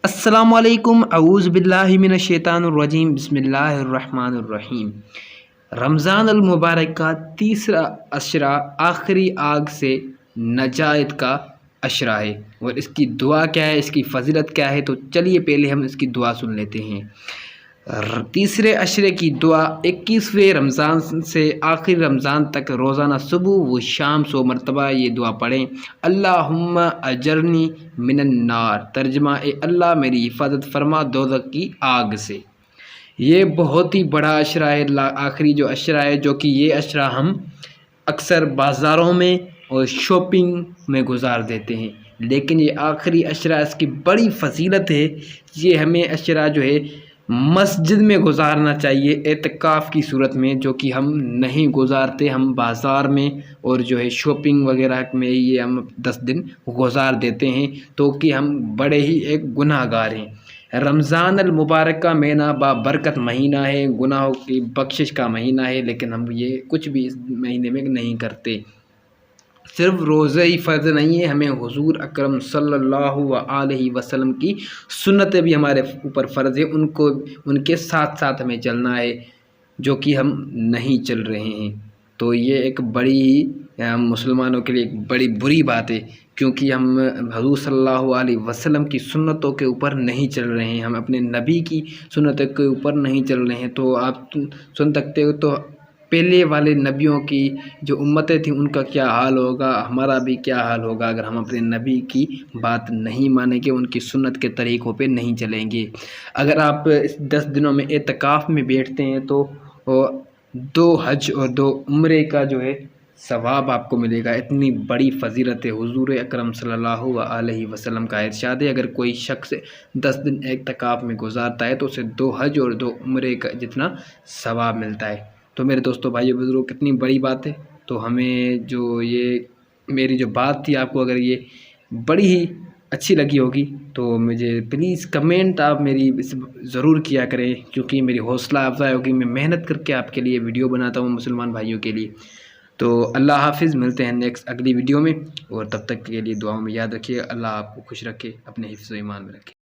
السلام علیکم، اعوذ باللہ من الشیطان الرجیم، بسم اللہ الرحمن الرحیم۔ رمضان المبارک کا تیسرا عشرہ آخری آگ سے نجات کا عشرہ ہے، اور اس کی دعا کیا ہے، اس کی فضیلت کیا ہے، تو چلیے پہلے ہم اس کی دعا سن لیتے ہیں۔ تیسرے عشرے کی دعا 21ویں رمضان سے آخری رمضان تک روزانہ صبح و شام 100 مرتبہ یہ دعا پڑھیں۔ اللہم اجرنی من النار، ترجمہ اے اللہ میری حفاظت فرما دوزخ کی آگ سے۔ یہ بہت ہی بڑا عشرہ ہے، آخری جو عشرہ ہے، جو کہ یہ عشرہ ہم اکثر بازاروں میں اور شاپنگ میں گزار دیتے ہیں، لیکن یہ آخری عشرہ اس کی بڑی فضیلت ہے۔ یہ ہمیں عشرہ جو ہے مسجد میں گزارنا چاہیے اعتکاف کی صورت میں، جو کہ ہم نہیں گزارتے، ہم بازار میں اور جو ہے شاپنگ وغیرہ میں یہ ہم 10 دن گزار دیتے ہیں، تو کہ ہم بڑے ہی ایک گناہ گار ہیں۔ رمضان المبارک کا مہینہ بابرکت مہینہ ہے، گناہوں کی بخشش کا مہینہ ہے، لیکن ہم یہ کچھ بھی اس مہینے میں نہیں کرتے۔ صرف روزہ ہی فرض نہیں ہے، ہمیں حضور اکرم صلی اللہ علیہ وسلم کی سنتیں بھی ہمارے اوپر فرض ہے، ان کے ساتھ ساتھ ہمیں چلنا ہے، جو کہ ہم نہیں چل رہے ہیں۔ تو یہ ایک بڑی مسلمانوں کے لیے ایک بڑی بری بات ہے، کیونکہ ہم حضور صلی اللہ علیہ وسلم کی سنتوں کے اوپر نہیں چل رہے ہیں، ہم اپنے نبی کی سنتوں کے اوپر نہیں چل رہے ہیں۔ تو آپ سن سکتے ہو تو پہلے والے نبیوں کی جو امتیں تھیں ان کا کیا حال ہوگا، ہمارا بھی کیا حال ہوگا اگر ہم اپنے نبی کی بات نہیں مانیں گے، ان کی سنت کے طریقوں پہ نہیں چلیں گے۔ اگر آپ اس 10 دنوں میں اعتکاف میں بیٹھتے ہیں تو 2 حج اور 2 عمرے کا جو ہے ثواب آپ کو ملے گا، اتنی بڑی فضیلت ہے۔ حضور اکرم صلی اللہ علیہ وسلم کا ارشاد ہے، اگر کوئی شخص 10 دن اعتکاف میں گزارتا ہے تو اسے 2 حج اور 2 عمرے کا جتنا ثواب ملتا ہے۔ تو میرے دوستوں، بھائیو، بزرگوں، کتنی بڑی بات ہے۔ تو ہمیں جو یہ میری جو بات تھی، آپ کو اگر یہ بڑی ہی اچھی لگی ہوگی تو مجھے پلیز کمنٹ آپ میری ضرور کیا کریں، کیونکہ میری حوصلہ افزائی ہوگی، میں محنت کر کے آپ کے لیے ویڈیو بناتا ہوں مسلمان بھائیوں کے لیے۔ تو اللہ حافظ، ملتے ہیں نیکسٹ اگلی ویڈیو میں، اور تب تک کے لیے دعاؤں میں یاد رکھیے۔ اللہ آپ کو خوش رکھے، اپنے حفظ و ایمان میں رکھے۔